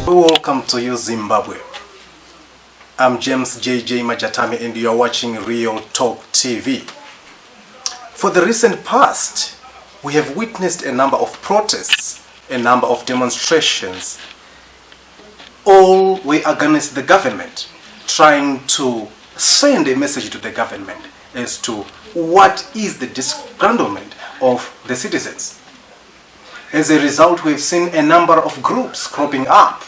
Welcome to you, Zimbabwe. I'm James JJ Majatami and you are watching Real Talk TV. For the recent past, we have witnessed a number of protests, a number of demonstrations, all were against the government, trying to send a message to the government as to what is the disgruntlement of the citizens. As a result, we've seen a number of groups cropping up.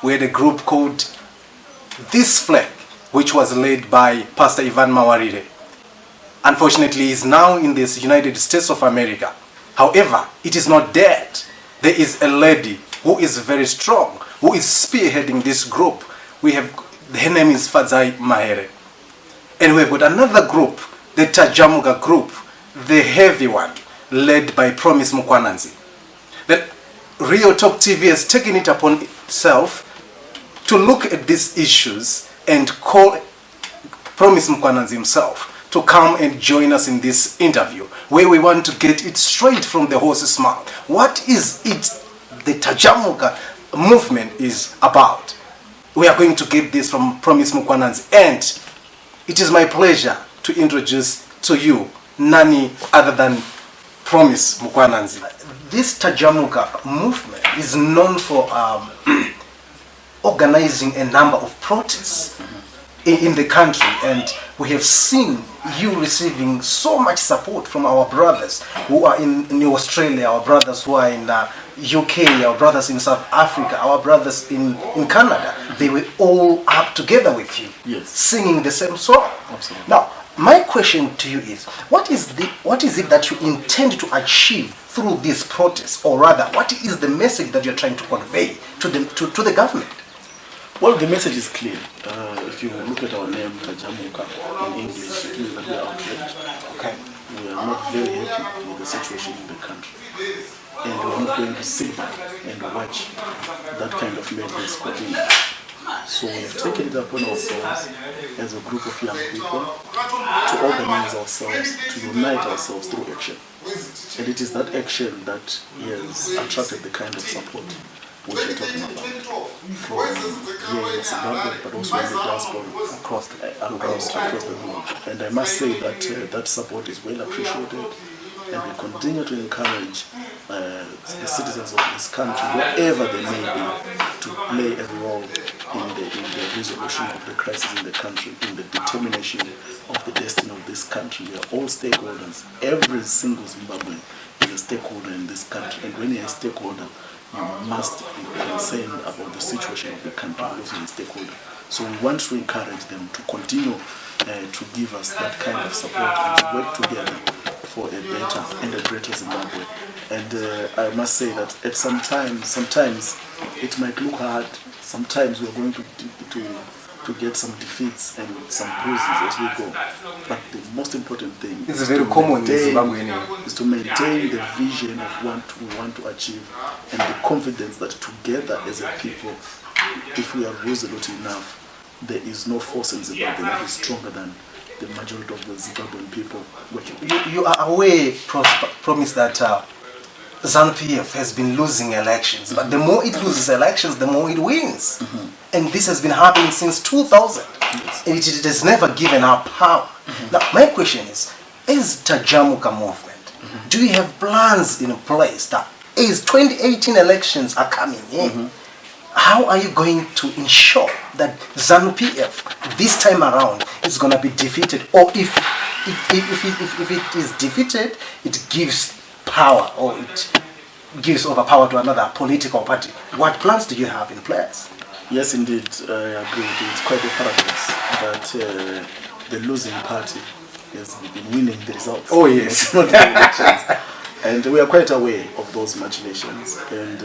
We had a group called This Flag, which was led by Pastor Ivan Mawarire. Unfortunately, he is now in the United States of America. However, it is not dead. There is a lady who is very strong, who is spearheading this group. Her name is Fadzai Mahere. And we've got another group, the Tajamuka group, the heavy one, led by Promise Mukwananzi. The Real Talk TV has taken it upon itself to look at these issues and call Promise Mukwananzi himself to come and join us in this interview, where we want to get it straight from the horse's mouth. What is it the Tajamuka movement is about? We are going to get this from Promise Mukwananzi, and it is my pleasure to introduce to you none other than Promise Mukwananzi. This Tajamuka movement is known for organizing a number of protests in the country, and we have seen you receiving so much support from our brothers who are in Australia, our brothers who are in UK, our brothers in South Africa, our brothers in Canada. They were all up together with you, yes, singing the same song. Absolutely. Now, my question to you is, what is it that you intend to achieve through this protest, or rather, what is the message that you're trying to convey to the government? Well, the message is clear. If you look at our name, Tajamuka, in English, it means that we are outraged. Okay. We are not very happy with the situation in the country. And we're not going to sit back and watch that kind of madness continue. So we've taken it upon ourselves as a group of young people to organize ourselves, to unite ourselves through action. And it is that action that has attracted the kind of support which we're talking about from here in Zimbabwe, but also in the diaspora across the globe. And I must say that that support is well appreciated, and we continue to encourage the citizens of this country, wherever they may be, to play a role in the resolution of the crisis in the country, in the determination of the destiny of this country. We are all stakeholders. Every single Zimbabwean is a stakeholder in this country, and when you're a stakeholder, you must be concerned about the situation of the country because you're a stakeholder. So we want to encourage them to continue to give us that kind of support and to work together for a better and a greater Zimbabwe. And I must say that at sometimes it might look hard. Sometimes we're going to get some defeats and some bruises as we go. But the most important thing is to maintain the vision of what we want to achieve, and the confidence that together as a people, if we are resolute enough, there is no force in Zimbabwe that is stronger than the majority of the Zimbabwean people working. You are aware, Promise, that ZANU-PF has been losing elections, but the more it loses elections, the more it wins. And this has been happening since 2000, and it has never given up power. Now, my question is Tajamuka movement, do you have plans in place that as 2018 elections are coming in, how are you going to ensure that ZANU-PF this time around is going to be defeated, or if it is defeated, it gives power, or it gives over power to another political party? What plans do you have in place? Yes, indeed, I agree with you. It's quite a paradox that the losing party has been winning the results. Oh yes. Not the elections. And we are quite aware of those machinations, and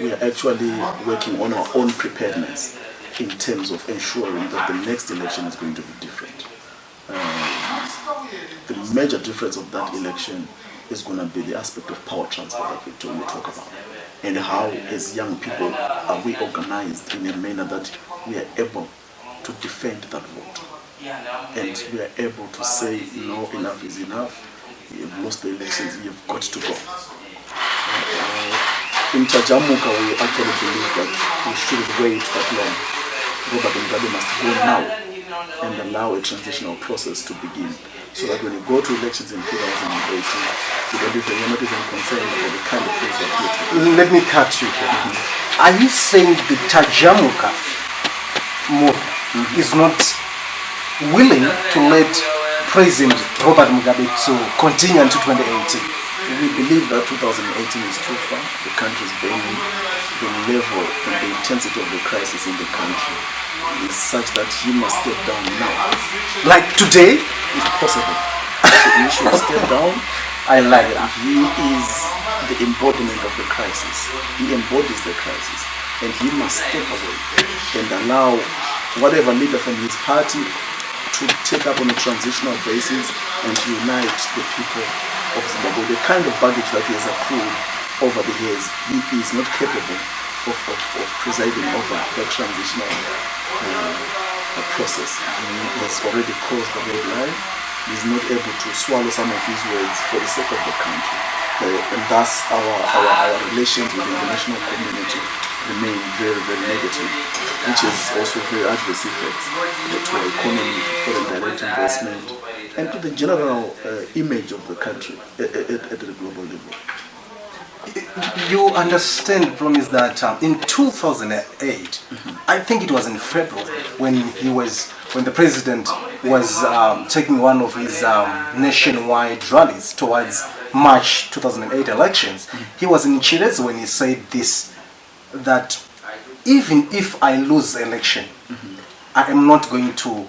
we are actually working on our own preparedness in terms of ensuring that the next election is going to be different. The major difference of that election is going to be the aspect of power transfer that we talk about, and how, as young people, are we organized in a manner that we are able to defend that vote, and we are able to say, no, enough is enough. We have lost the elections, we have got to go. in Tajamuka, we actually believe that we should wait that long. Robert Mugabe must go now and allow a transitional process to begin, so that when you go to elections in 2018, you're not even concerned about the kind of things that you do. Let me cut you here. Are you saying the Tajamuka movement is not willing to let President Robert Mugabe to continue until 2018? We believe that 2018 is too far. The country is burning. The level and the intensity of the crisis in the country is such that he must step down now. Like today? If possible. He should step down. I like that. He is the embodiment of the crisis. He embodies the crisis. And he must step away and allow whatever leader from his party to take up on a transitional basis and unite the people of Zimbabwe. The kind of baggage that he has accrued over the years, he is not capable of presiding over that transitional process. He has already crossed the red line. He is not able to swallow some of his words for the sake of the country. And thus our relations with the international community remain very, very negative, which has also very adverse effects to our economy, foreign direct investment, and to the general image of the country at the global level. You understand the problem is that in 2008, I think it was in February, when the president was taking one of his nationwide rallies towards March 2008 elections, he was in Chirezi when he said this, that even if I lose the election, I am not going to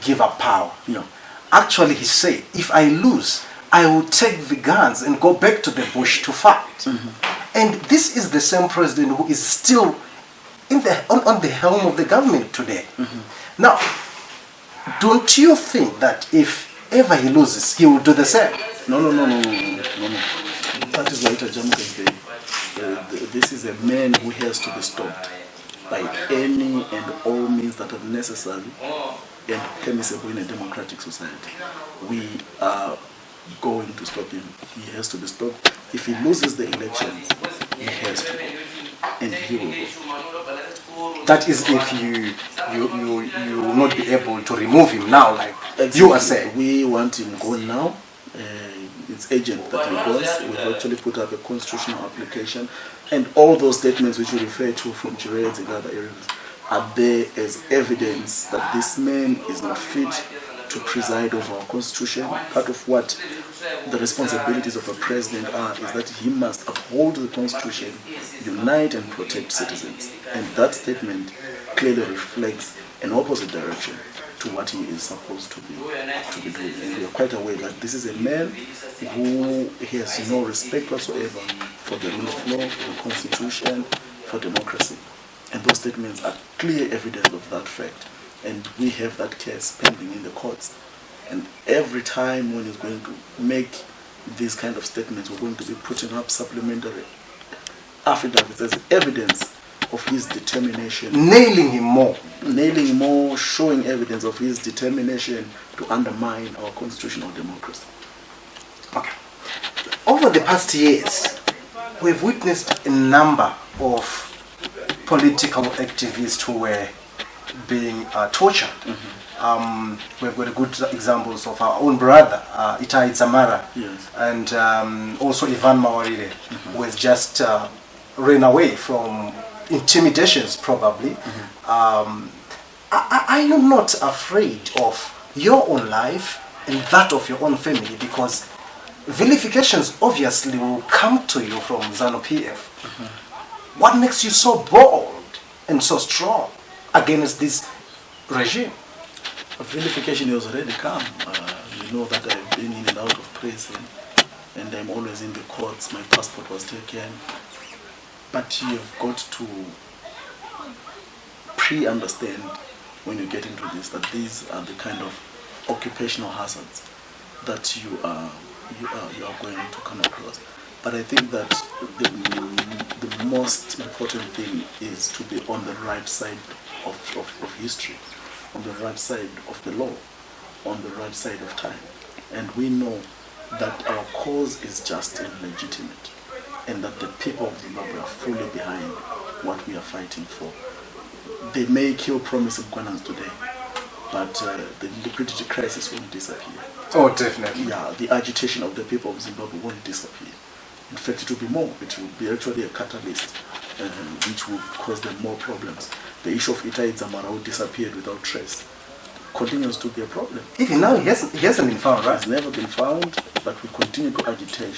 give up power. No. Actually, he said, if I lose, I will take the guns and go back to the bush to fight. And this is the same president who is still on the helm of the government today. Now, don't you think that if ever he loses, he will do the same? No. That is why Tajamuka is saying this is a man who has to be stopped by any and all means that are necessary and permissible in a democratic society. We are going to stop him. He has to be stopped. If he loses the elections, he has to go. And he will go. That is if you will not be able to remove him now, like exactly. You are saying. We want him gone now. It's urgent that he goes. We've actually put up a constitutional application, and all those statements which you refer to from Chirezi and other areas are there as evidence that this man is not fit to preside over our constitution. Part of what the responsibilities of a president are is that he must uphold the constitution, unite and protect citizens. And that statement clearly reflects an opposite direction to what he is supposed to be doing. And we are quite aware that this is a man who has no respect whatsoever for the rule of law, for the constitution, for democracy. And those statements are clear evidence of that fact. And we have that case pending in the courts. And every time when he's going to make these kind of statements, we're going to be putting up supplementary affidavits as evidence of his determination. Nailing him more, showing evidence of his determination to undermine our constitutional democracy. Okay. Over the past years, we've witnessed a number of political activists who were being tortured. We've got good examples of our own brother, Itai Zamara, yes. And also Ivan Mawarire, who has just ran away from intimidations, probably. Are you not afraid of your own life and that of your own family? Because vilifications obviously will come to you from ZANU-PF. What makes you so bold and so strong against this regime? Vilification has already come. You know that I've been in and out of prison, and I'm always in the courts. My passport was taken. But you've got to pre-understand when you get into this that these are the kind of occupational hazards that you are going to come across. But I think that the most important thing is to be on the right side of history, on the right side of the law, on the right side of time. And we know that our cause is just and legitimate. and that the people of Zimbabwe are fully behind what we are fighting for. They may kill promise in Mukwananzi today, but the liquidity crisis won't disappear. Oh, definitely. Yeah, the agitation of the people of Zimbabwe won't disappear. In fact, it will be more. It will be actually a catalyst, which will cause them more problems. The issue of Itai Dzamara, who disappeared without trace, continues to be a problem. Even now, he hasn't been found, right? He's never been found, but we continue to agitate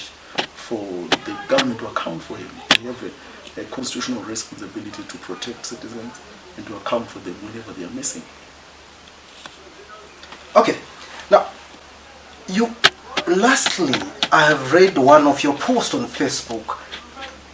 for the government to account for him. We have a constitutional responsibility to protect citizens and to account for them whenever they are missing. Okay, now, lastly, I have read one of your posts on Facebook,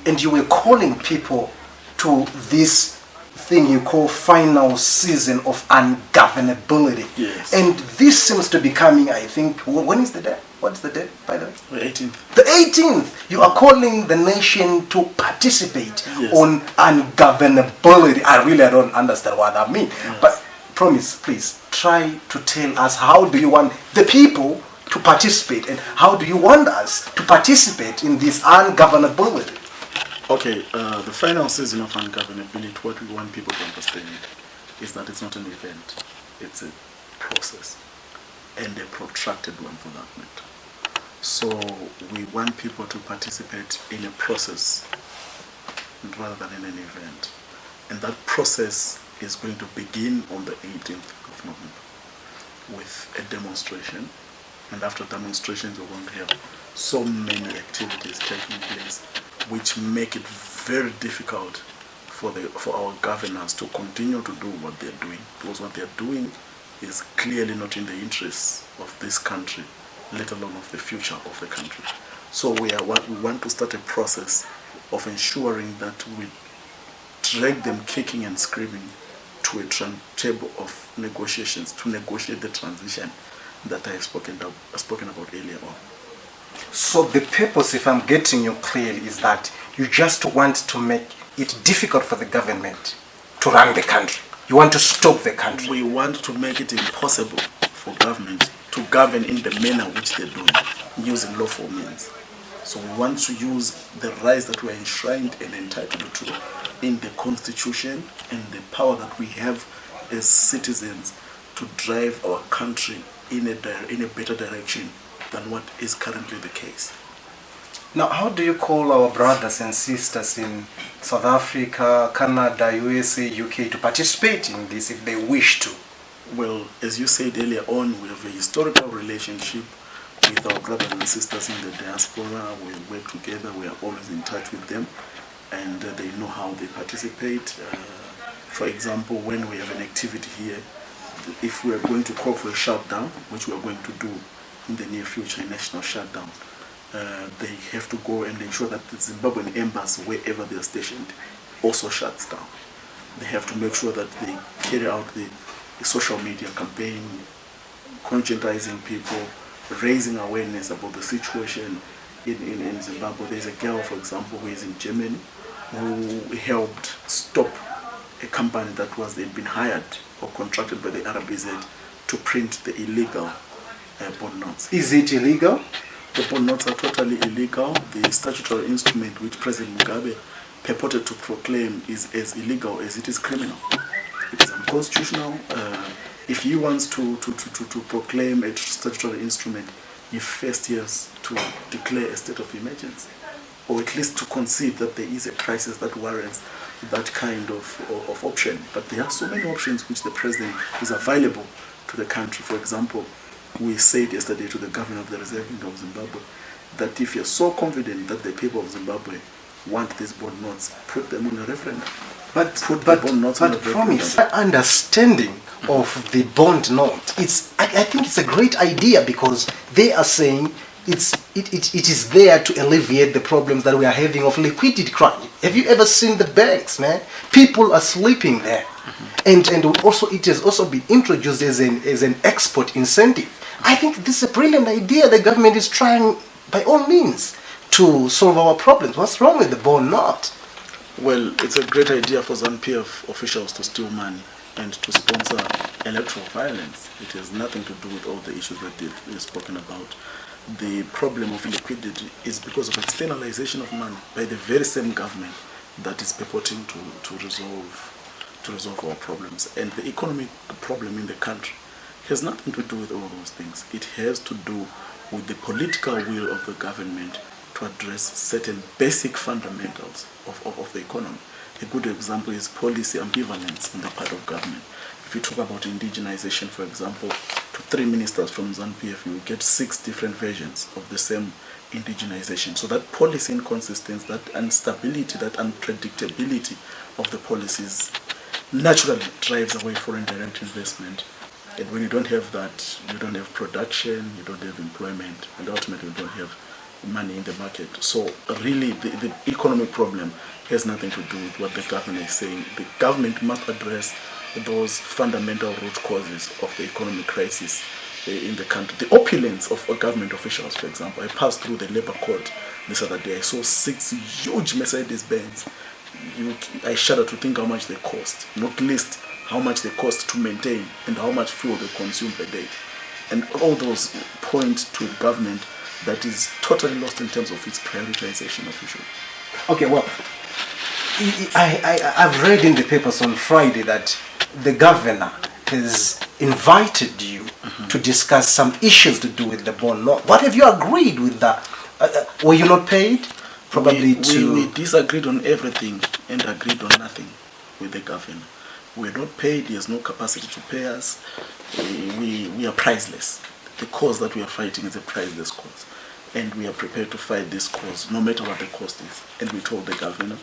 and you were calling people to this thing you call final season of ungovernability. Yes. And this seems to be coming, I think, when is the day? What's the date, by the way? The 18th. The 18th! You are calling the nation to participate Yes. on ungovernability. I don't understand what that means. Yes. But promise, please, try to tell us how do you want the people to participate and how do you want us to participate in this ungovernability? Okay, the final season of ungovernability, what we want people to understand is that it's not an event. It's a process, and a protracted one for that matter. So we want people to participate in a process rather than in an event. And that process is going to begin on the 18th of November with a demonstration. And after demonstrations, we're going to have so many activities taking place which make it very difficult for our governors to continue to do what they're doing, because what they're doing is clearly not in the interests of this country, let alone of the future of the country. So we want to start a process of ensuring that we drag them kicking and screaming to a table of negotiations to negotiate the transition that I have spoken about earlier on. So the purpose, if I'm getting you clearly, is that you just want to make it difficult for the government to run the country. You want to stop the country. We want to make it impossible for government to govern in the manner which they're doing, using lawful means. So we want to use the rights that we are enshrined and entitled to in the Constitution and the power that we have as citizens to drive our country in a better direction than what is currently the case. Now, how do you call our brothers and sisters in South Africa, Canada, USA, UK to participate in this if they wish to? Well, as you said earlier on, we have a historical relationship with our brothers and sisters in the diaspora. We work together, we are always in touch with them, and they know how they participate. For example, when we have an activity here, if we are going to call for a shutdown, which we are going to do in the near future, a national shutdown, they have to go and ensure that the Zimbabwean embassy, wherever they are stationed, also shuts down. They have to make sure that they carry out the social media campaign, conscientizing people, raising awareness about the situation in Zimbabwe. There's a girl, for example, who is in Germany, who helped stop a company that they'd been hired or contracted by the RBZ to print the illegal bond notes. Is it illegal? The bond notes are totally illegal. The statutory instrument which President Mugabe purported to proclaim is as illegal as it is criminal. It is unconstitutional. If he wants to proclaim a statutory instrument, he first has to declare a state of emergency, or at least to concede that there is a crisis that warrants that kind of option. But there are so many options which the president is available to the country. For example, we said yesterday to the governor of the Reserve Bank of Zimbabwe that if you're so confident that the people of Zimbabwe want these bond notes, put them on a referendum. But promise, my understanding of the bond note, I think it's a great idea because they are saying it is there to alleviate the problems that we are having of liquidity crunch. Have you ever seen the banks, man? People are sleeping there. And also it has also been introduced as an export incentive. I think this is a brilliant idea. The government is trying by all means to solve our problems. What's wrong with the bond note? Well, it's a great idea for ZANU-PF officials to steal money and to sponsor electoral violence. It has nothing to do with all the issues that they've spoken about. the problem of liquidity is because of externalization of money by the very same government that is purporting to resolve our problems. And the economic problem in the country has nothing to do with all those things. It has to do with the political will of the government to address certain basic fundamentals of the economy. A good example is policy ambivalence on the part of government. If you talk about indigenization, for example, to 3 ministers from ZANU-PF, you will get 6 different versions of the same indigenization. So that policy inconsistency, that instability, that unpredictability of the policies naturally drives away foreign direct investment. And when you don't have that, you don't have production, you don't have employment, and ultimately you don't have money in the market. So really the economic problem has nothing to do with what the government is saying. The government must address those fundamental root causes of the economic crisis in the country. The opulence of government officials, for example. I passed through the labor court this other day. I saw 6 huge Mercedes-Benz. I shudder to think how much they cost, not least how much they cost to maintain and how much fuel they consume per day. And all those point to a government that is totally lost in terms of its prioritization of issues. Okay, well, I've read in the papers on Friday that the governor has invited you to discuss some issues to do with the bond law. What have you agreed with that? Were you not paid? Probably we disagreed on everything and agreed on nothing with the governor. We're not paid, he has no capacity to pay us. We are priceless. The cause that we are fighting is a priceless cause. And we are prepared to fight this cause, no matter what the cost is. And we told the governor,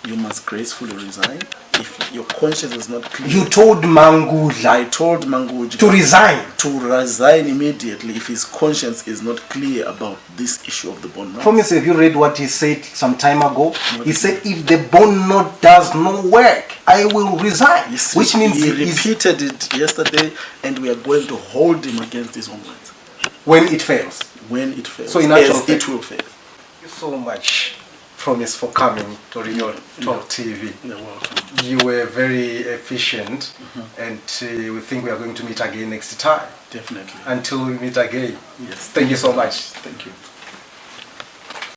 you must gracefully resign. If your conscience is not clear. You told Manguja. I told Manguja to resign. To resign immediately if his conscience is not clear about this issue of the bond note. Promise, have you read what he said some time ago? He said, if the bond note does not work, I will resign. Yes, which means he repeated it yesterday, and we are going to hold him against his own words. When it fails. When it fails. So in actual it will fail. Thank you so much, Promise, for coming to Real Talk TV. You're welcome. You were very efficient, and we think we are going to meet again next time. Definitely. Until we meet again. Yes. Thank you so much. Thank you.